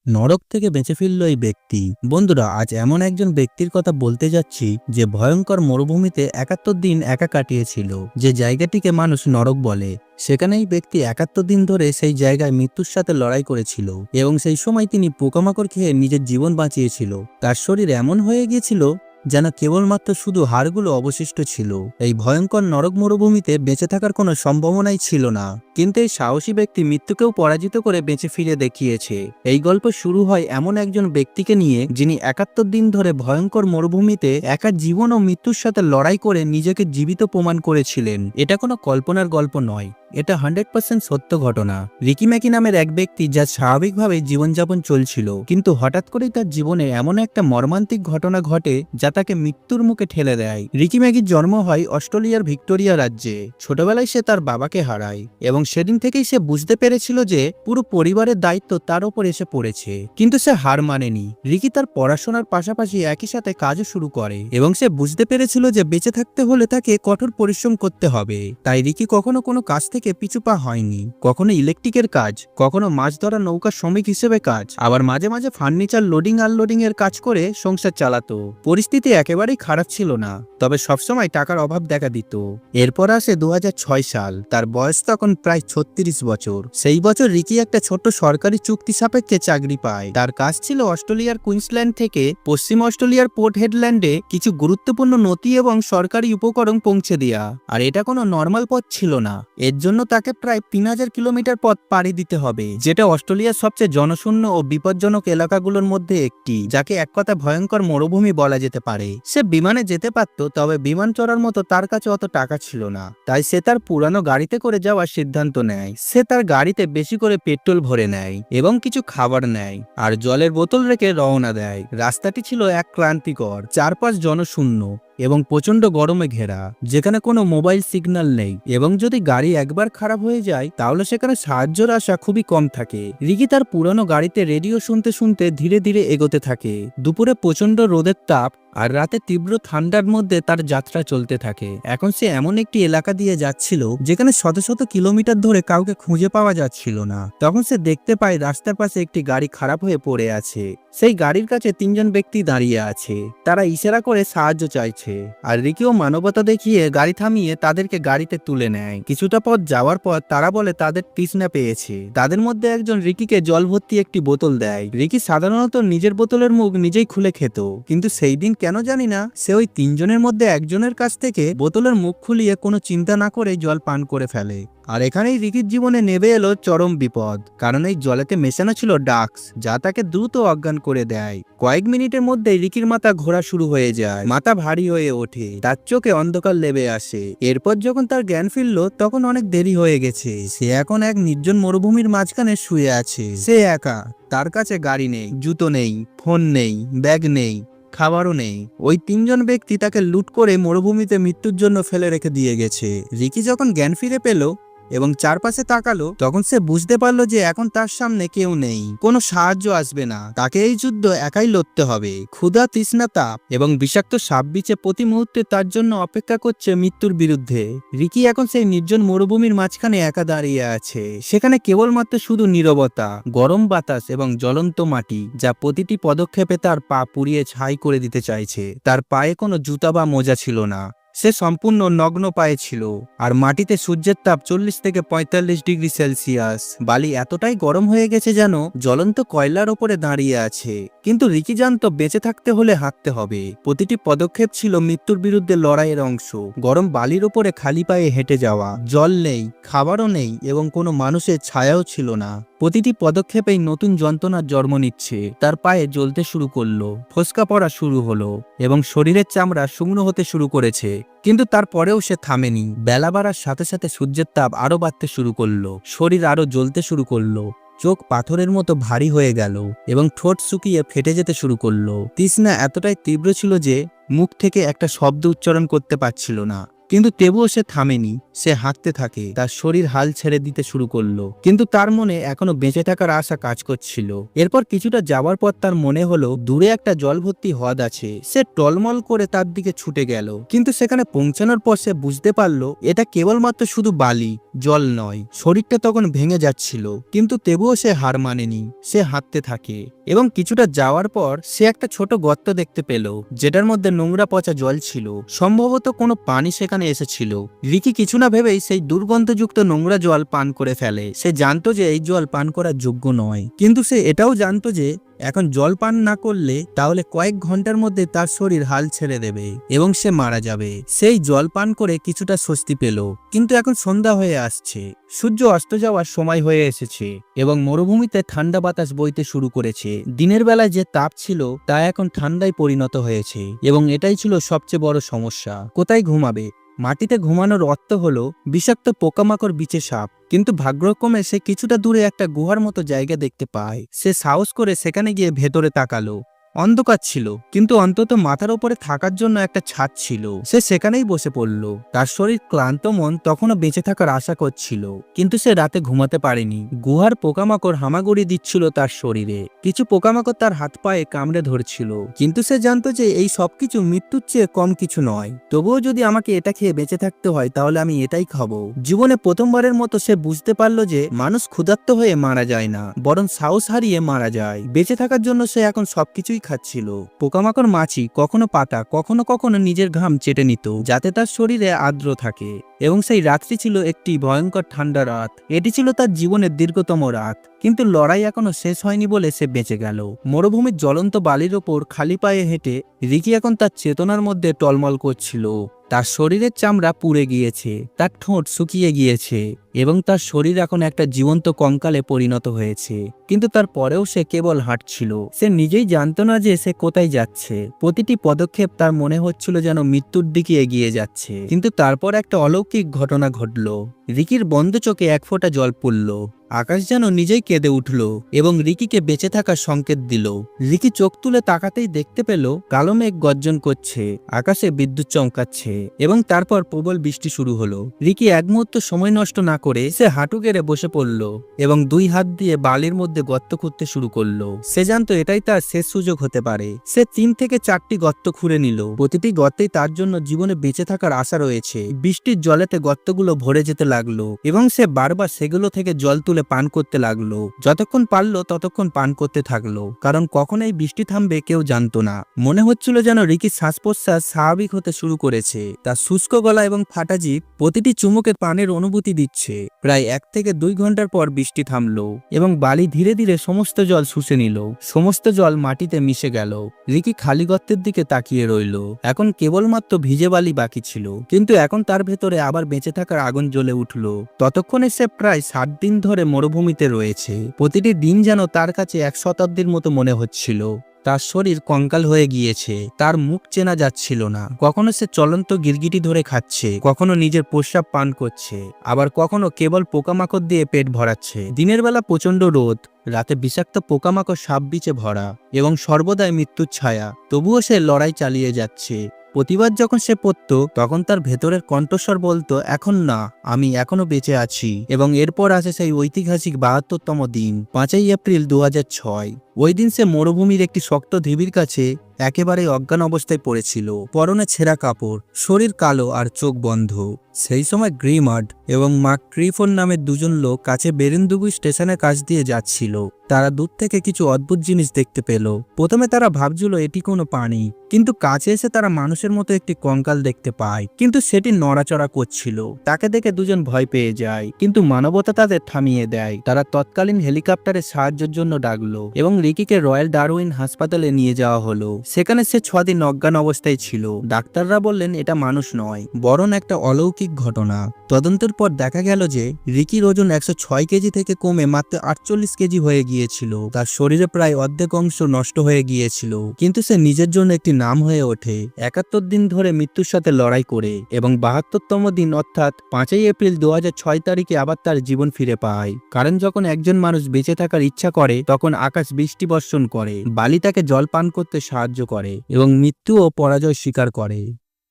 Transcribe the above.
নরক থেকে বেঁচে ফিরল এই ব্যক্তি। বন্ধুরা, আজ এমন একজন ব্যক্তির কথা বলতে যাচ্ছি যে ভয়ঙ্কর মরুভূমিতে ৭১ দিন একা কাটিয়েছিল, যে জায়গাটিকে মানুষ নরক বলে। সেখানে এই ব্যক্তি ৭১ দিন ধরে সেই জায়গায় মৃত্যুর সাথে লড়াই করেছিল এবং সেই সময় তিনি পোকামাকড় খেয়ে নিজের জীবন বাঁচিয়েছিল। তার শরীর এমন হয়ে গিয়েছিল যেন কেবলমাত্র শুধু হাড়গুলো অবশিষ্ট ছিল। এই ভয়ঙ্কর নরক মরুভূমিতে বেঁচে থাকার কোনো সম্ভাবনাই ছিল না, কিন্তু এই সাহসী ব্যক্তি মৃত্যুকেও পরাজিত করে বেঁচে ফিরে দেখিয়েছে। এই গল্প শুরু হয় এমন একজন ব্যক্তিকে নিয়ে, যিনি ৭১ দিন ধরে ভয়ঙ্কর মরুভূমিতে একা জীবন ও মৃত্যুর সাথে লড়াই করে নিজেকে জীবিত প্রমাণ করেছিলেন। এটা কোনো কল্পনার গল্প নয়, এটা 100% সত্য ঘটনা। রিকি ম্যাকি নামের এক ব্যক্তি যা স্বাভাবিকভাবে জীবনযাপন চলছিল, কিন্তু হঠাৎ করেই তার জীবনে এমন একটা মর্মান্তিক ঘটনা ঘটে যা তাকে মৃত্যুর মুখে ঠেলে দেয়। রিকি ম্যাকির জন্ম হয় অস্ট্রেলিয়ার ভিক্টোরিয়া রাজ্যে। ছোটবেলায় সে তার বাবাকে হারায় এবং সেদিন থেকেই সে বুঝতে পেরেছিল যে পুরো পরিবারের দায়িত্ব তার উপর এসে পড়েছে। কিন্তু সে হার মানেনি। রিকি তার পড়াশোনার পাশাপাশি একই সাথে কাজও শুরু করে এবং সে বুঝতে পেরেছিল যে বেঁচে থাকতে হলে তাকে কঠোর পরিশ্রম করতে হবে। তাই রিকি কখনো কোনো কাজ থেকে পিছু পা হয়নি। কখনো ইলেকট্রিকের কাজ, কখনো মাছ ধরা নৌকা শ্রমিক হিসেবে কাজ, আবার মাঝে মাঝে ফার্নিচার লোডিং আনলোডিং এর কাজ করে সংসার চালাতো। পরিস্থিতি একেবারেই খারাপ ছিল না, তবে সবসময় টাকার অভাব দেখা দিত। এরপর আসে 2006 সাল। তার বয়স তখন প্রায় 36 বছর। সেই বছর রিকি একটা ছোট্ট সরকারি চুক্তি সাপেক্ষে চাকরি পায়। তার কাজ ছিল অস্ট্রেলিয়ার কুইন্সল্যান্ড থেকে পশ্চিম অস্ট্রেলিয়ার পোর্ট হেডল্যান্ডে কিছু গুরুত্বপূর্ণ নথি এবং সরকারি উপকরণ পৌঁছে দেয়া। আর এটা কোনো নর্মাল পথ ছিল না। এর জন্য তাকে প্রায় 3000 কিলোমিটার পথ পাড়ি দিতে হবে, যেটা অস্ট্রেলিয়ার সবচেয়ে জনশূন্য ও বিপজ্জনক এলাকাগুলোর মধ্যে একটি, যাকে এক কথা ভয়ঙ্কর মরুভূমি বলা যেতে পারে। সে বিমানে যেতে পারত, তবে বিমান চড়ার মতো তার কাছে অত টাকা ছিল না। তাই সে তার পুরানো গাড়িতে করে যাওয়ার সিদ্ধান্ত নেয়। সে তার গাড়িতে বেশি করে পেট্রোল ভরে নেয় এবং কিছু খাবার নেয় আর জলের বোতল রেখে রওনা দেয়। রাস্তাটি ছিল এক ক্লান্তিকর, চারপাশ জনশূন্য এবং প্রচন্ড গরমে ঘেরা, যেখানে কোনো মোবাইল সিগন্যাল নেই এবং যদি গাড়ি একবার খারাপ হয়ে যায় তাহলে সেখানে সাহায্যের আশা খুবই কম থাকে। রিকি তার পুরনো গাড়িতে রেডিও শুনতে শুনতে ধীরে ধীরে এগোতে থাকে। দুপুরে প্রচন্ড রোদের তাপ আর রাতে তীব্র ঠান্ডার মধ্যে তার যাত্রা চলতে থাকে। এখন সে এমন একটি এলাকা দিয়ে যাচ্ছিল যেখানে শত শত কিলোমিটার ধরে কাউকে খুঁজে পাওয়া যাচ্ছিল না। তখন সে দেখতে পায় রাস্তার পাশে একটি গাড়ি খারাপ হয়ে পড়ে আছে। সেই গাড়ির কাছে 3জন ব্যক্তি দাঁড়িয়ে আছে। তারা ইশারা করে সাহায্য চাইছে, আর রিকিও মানবতা দেখিয়ে গাড়ি থামিয়ে তাদেরকে গাড়িতে তুলে নেয়। কিছুটা পথ যাওয়ার পর তারা বলে তাদের তৃষ্ণা পেয়েছে। তাদের মধ্যে একজন রিকিকে জল ভর্তি একটি বোতল দেয়। রিকি সাধারণত নিজের বোতলের মুখ নিজেই খুলে খেত, কিন্তু সেই দিন কেন জানি না সে ওই 3জনের মধ্যে একজনের কাছ থেকে বোতলের মুখ খুলিয়ে কোনো চিন্তা না করে জল পান করে ফেলে। আর এখানেই রিকির জীবনে নেমে এলো চরম বিপদ, কারণ এই জলেতে মেশানো ছিল ডাক্স, যা তাকে দ্রুত অজ্ঞান করে দেয়। কয়েক মিনিটের মধ্যে রিকির মাথা ঘোরা শুরু হয়ে যায়, মাথা ভারী হয়ে ওঠে, তার চোখে অন্ধকার লেবে আসে। এরপর যখন তার জ্ঞান ফিরল তখন অনেক দেরি হয়ে গেছে। সে এখন এক নির্জন মরুভূমির মাঝখানে শুয়ে আছে। সে একা, তার কাছে গাড়ি নেই, জুতো নেই, ফোন নেই, ব্যাগ নেই, খাবারও নেই। ওই 3জন ব্যক্তি তাকে লুট করে মরুভূমিতে মৃত্যুর জন্য ফেলে রেখে দিয়ে গেছে। রিকি যখন জ্ঞান ফিরে পেল এবং চারপাশে তাকালো, তখন সে বুঝতে পারলো যে এখন তার সামনে কেউ নেই, কোনো সাহায্য আসবে না। তাকে এই যুদ্ধ একাই লড়তে হবে। ক্ষুধা, তৃষ্ণা, তাপ এবং বিষাক্ত সাপ বিছে প্রতি মুহূর্তে তার জন্য অপেক্ষা করছে মৃত্যুর বিরুদ্ধে। রিকি এখন সেই নির্জন মরুভূমির মাঝখানে একা দাঁড়িয়ে আছে। সেখানে কেবলমাত্র শুধু নীরবতা, গরম বাতাস এবং জ্বলন্ত মাটি, যা প্রতিটি পদক্ষেপে তার পা পুড়িয়ে ছাই করে দিতে চাইছে। তার পায়ে কোনো জুতা বা মোজা ছিল না। সে সম্পূর্ণ নগ্ন পায়ে ছিল, আর মাটিতে সূর্যের তাপ 40 থেকে 45 ডিগ্রি সেলসিয়াস। বালি এতটাই গরম হয়ে গেছে যেন জ্বলন্ত কয়লার ওপরে দাঁড়িয়ে আছে। কিন্তু রিকি জানতো বেঁচে থাকতে হলে হাঁটতে হবে। প্রতিটি পদক্ষেপ ছিল মৃত্যুর বিরুদ্ধে লড়াইয়ের অংশ। গরম বালির ওপরে খালি পায়ে হেঁটে যাওয়া, জল নেই, খাবারও নেই এবং কোনো মানুষের ছায়াও ছিল না। প্রতিটি পদক্ষেপেই নতুন যন্ত্রণার জন্ম নিচ্ছে। তার পায়ে জ্বলতে শুরু করলো, ফোস্কা পড়া শুরু হলো এবং শরীরের চামড়া শুকনো হতে শুরু করেছে। কিন্তু তারপরেও সে থামেনি। বেলা বাড়ার সাথে সাথে সূর্যের তাপ আরো বাড়তে শুরু করলো, শরীর আরো জ্বলতে শুরু করলো, চোখ পাথরের মতো ভারী হয়ে গেল এবং ঠোঁট শুকিয়ে ফেটে যেতে শুরু করলো। তৃষ্ণা এতটাই তীব্র ছিল যে মুখ থেকে একটা শব্দ উচ্চারণ করতে পারছিল না। কিন্তু তবুও সে থামেনি। সে হাঁটতে থাকে, তার শরীর হাল ছেড়ে দিতে শুরু করলো, কিন্তু তার মনে এখনো বেঁচে থাকার আশা কাজ করছিল। এরপর কিছুটা যাওয়ার পর তার মনে হলো দূরে একটা জল ভর্তি হ্রদ আছে। সে টলমল করে তার দিকে ছুটে গেল, কিন্তু সেখানে পৌঁছানোর পর সে বুঝতে পারলো এটা কেবলমাত্র শুধু বালি, জল নয়। শরীরটা তখন ভেঙে যাচ্ছিল, কিন্তু তবুও সে হার মানেনি। সে হাঁটতে থাকে এবং কিছুটা যাওয়ার পর সে একটা ছোট গর্ত দেখতে পেল, যেটার মধ্যে নোংরা পচা জল ছিল। সম্ভবত কোনো পানি সেখানে এসেছিল। রিকি কিছু না ভেবেই সেই দুর্গন্ধযুক্ত নোংরা জল পান করে ফেলে। সে জানতো যে এই জল পান করার যোগ্য নয়, কিন্তু সে এটাও জানতো যে এখন জল পান না করলে তাহলে কয়েক ঘন্টার মধ্যে তার শরীর হাল ছেড়ে দেবে এবং সে মারা যাবে। সেই জল পান করে কিছুটা স্বস্তি পেল, কিন্তু এখন সন্ধ্যা হয়ে আসছে, সূর্য অস্ত যাওয়ার সময় হয়ে এসেছে এবং মরুভূমিতে ঠান্ডা বাতাস বইতে শুরু করেছে। দিনের বেলায় যে তাপ ছিল তা এখন ঠান্ডায় পরিণত হয়েছে এবং এটাই ছিল সবচেয়ে বড় সমস্যা। কোথায় ঘুমাবে? মাটিতে ঘুমানোর অর্থ হলো বিষাক্ত পোকামাকড়, বিছে সাপ। কিন্তু ভাগ্যক্রমে সে কিছুটা দূরে একটা গুহার মতো জায়গা দেখতে পায়। সে সাহস করে সেখানে গিয়ে ভেতরে তাকালো। অন্ধকার ছিল, কিন্তু অন্তত মাথার উপরে থাকার জন্য একটা ছাদ ছিল। সে সেখানেই বসে পড়ল। তার শরীর ক্লান্ত, মন তখনও বেঁচে থাকার আশা করছিল, কিন্তু সে রাতে ঘুমাতে পারেনি। গুহার পোকামাকড় হামাগুড়ি দিচ্ছিল তার শরীরে। কিছু পোকামাকড় তার হাত পায়ে কামড়ে ধরছিল, কিন্তু সে জানতো যে এই সবকিছু মৃত্যুর চেয়ে কম কিছু নয়। তবুও যদি আমাকে এটা খেয়ে বেঁচে থাকতে হয় তাহলে আমি এটাই খাবো। জীবনে প্রথমবারের মতো সে বুঝতে পারলো যে মানুষ ক্ষুধার্ত হয়ে মারা যায় না, বরং সাহস হারিয়ে মারা যায়। বেঁচে থাকার জন্য সে এখন সবকিছুই খাচ্ছিল। পোকামাকড়, মাছি কখনো পাতা, কখনো কখনো নিজের ঘাম চেটে নিত যাতে তার শরীরে আর্দ্র থাকে। এবং সেই রাতটি ছিল একটি ভয়ঙ্কর ঠান্ডা রাত। এটি ছিল তার জীবনের দীর্ঘতম রাত, কিন্তু লড়াই এখনো শেষ হয়নি বলে সে বেঁচে গেল। মরুভূমির জ্বলন্ত বালির ওপর খালি পায়ে হেঁটে রিকি এখন তার চেতনার মধ্যে টলমল করছিল। তার শরীরের চামড়া পুড়ে গিয়েছে, তার ঠোঁট শুকিয়ে গিয়েছে এবং তার শরীর এখন একটা জীবন্ত কঙ্কালে পরিণত হয়েছে। কিন্তু তারপরেও সে কেবল হাঁটছিল। সে নিজেই জানতো না যে সে কোথায় যাচ্ছে। প্রতিটি পদক্ষেপ তার মনে হচ্ছিল যেন মৃত্যুর দিকে এগিয়ে যাচ্ছে। কিন্তু তারপর একটা অলৌকিক ঘটনা ঘটল। রিকির বন্ধ চোখে এক ফোঁটা জল পড়ল। আকাশ যেন নিজেই কেঁদে উঠল এবং রিকিকে বেঁচে থাকার সংকেত দিল। রিকি চোখ তুলে তাকাতেই দেখতে পেল কালো মেঘ গর্জন করছে, আকাশে বিদ্যুৎ চমকাচ্ছে এবং তারপর প্রবল বৃষ্টি শুরু হলো। রিকি এক মুহূর্ত সময় নষ্ট না করে সে হাঁটু গেড়ে বসে পড়ল এবং দুই হাত দিয়ে বালির মধ্যে গর্ত খুঁড়তে শুরু করলো। সে জানতো এটাই তার শেষ সুযোগ হতে পারে। সে 3 থেকে 4টি গর্ত খুঁড়ে নিল। প্রতিটি গর্তেই তার জন্য জীবনে বেঁচে থাকার আশা রয়েছে। বৃষ্টির জলেতে গর্তগুলো ভরে যেতে লাগলো এবং সে বারবার সেগুলো থেকে জল তুলে পান করতে লাগলো। যতক্ষণ পারলো ততক্ষণ পান করতে থাকলো, কারণ কখন এই বৃষ্টি থামবে কেউ জানতো না। মনে হচ্ছিল যেন রিকির শ্বাস প্রশ্বাস স্বাভাবিক হতে শুরু করেছে। তার শুষ্ক গলা এবং ফাটা জিভ প্রতিটি চুমুকে পানের অনুভূতি দিচ্ছে। প্রায় 1 থেকে 2 ঘন্টার পর বৃষ্টি থামলো এবং বালি ধীরে ধীরে সমস্ত জল শুষে নিল। সমস্ত জল মাটিতে মিশে গেল। রিকি খালি গর্তের দিকে তাকিয়ে রইল। এখন কেবলমাত্র ভিজে বালি বাকি ছিল, কিন্তু এখন তার ভেতরে আবার বেঁচে থাকার আগুন জ্বলে উঠল। ততক্ষণে সে প্রায় 7 দিন ধরে মরুভূমিতে রয়েছে। প্রতিটি দিন যেন তার কাছে 1 শতাব্দীর মতো মনে হচ্ছিল। তার শরীর কঙ্কাল হয়ে গিয়েছে, তার মুখ চেনা যাচ্ছিল না। কখনো সে চলন্ত গিরগিটি ধরে খাচ্ছে, কখনো নিজের প্রস্রাব পান করছে, আবার কখনো কেবল পোকামাকড় দিয়ে পেট ভরাচ্ছে। দিনের বেলা প্রচন্ড রোদ, রাতে বিষাক্ত পোকামাকড়, সাপ বিচে ভরা এবং সর্বদাই মৃত্যুর ছায়া। তবুও সে লড়াই চালিয়ে যাচ্ছে। প্রতিবার যখন সে পড়তো তখন তার ভেতরের কণ্ঠস্বর বলতো, এখন না, আমি এখনো বেঁচে আছি। এবং এরপর আসে সেই ঐতিহাসিক 72তম দিন, 5ই এপ্রিল 2006। ওই দিন সে মরুভূমির একটি শক্ত ঢিবির কাছে একেবারে অজ্ঞান অবস্থায় পড়েছিল। পরনে ছেঁড়া কাপড়, শরীর কালো আর চোখ বন্ধ। সেই সময় গ্রিমার্ড এবং মার্ক ট্রিফোন নামের 2জন লোক কাছে বেরেনদুগু স্টেশনের কাছ দিয়ে যাচ্ছিল। তারা দূর থেকে কিছু অদ্ভুত জিনিস দেখতে পেল। প্রথমে তারা ভাবছিল এটি কোনো পানি, কিন্তু কাছে এসে তারা মানুষের মতো একটি কঙ্কাল দেখতে পায়, কিন্তু সেটি নড়াচড়া করছিল। তাকে দেখে 2জন ভয় পেয়ে যায়, কিন্তু মানবতা তাদের থামিয়ে দেয়। তারা তৎকালীন হেলিকপ্টারে সাহায্যের জন্য ডাকলো এবং রিকিকে রয়্যাল ডারউইন হাসপাতালে নিয়ে যাওয়া হলো। সেখানে সে 6 দিন অজ্ঞান অবস্থায় ছিল। ডাক্তাররা বললেন এটা মানুষ নয়, বরং একটা অলৌকিক ঘটনা। তদন্তের পর দেখা গেল যে রিকির ওজন 106 কেজি থেকে কমে মাত্র 48 কেজি হয়ে গিয়েছিল। তার শরীরে প্রায় অর্ধেক অংশ নষ্ট হয়ে গিয়েছিল, কিন্তু সে নিজের জন্য একটি নাম হয়ে ওঠে। 71 দিন ধরে মৃত্যুর সাথে লড়াই করে এবং 72তম দিন অর্থাৎ 5ই এপ্রিল 2006 তারিখে আবার তার জীবন ফিরে পায়। কারণ যখন একজন মানুষ বেঁচে থাকার ইচ্ছা করে তখন আকাশ বৃষ্টি বর্ষণ করে, বালি তাকে জল পান করতে সাহায্য করে এবং মৃত্যু ও পরাজয় স্বীকার করে।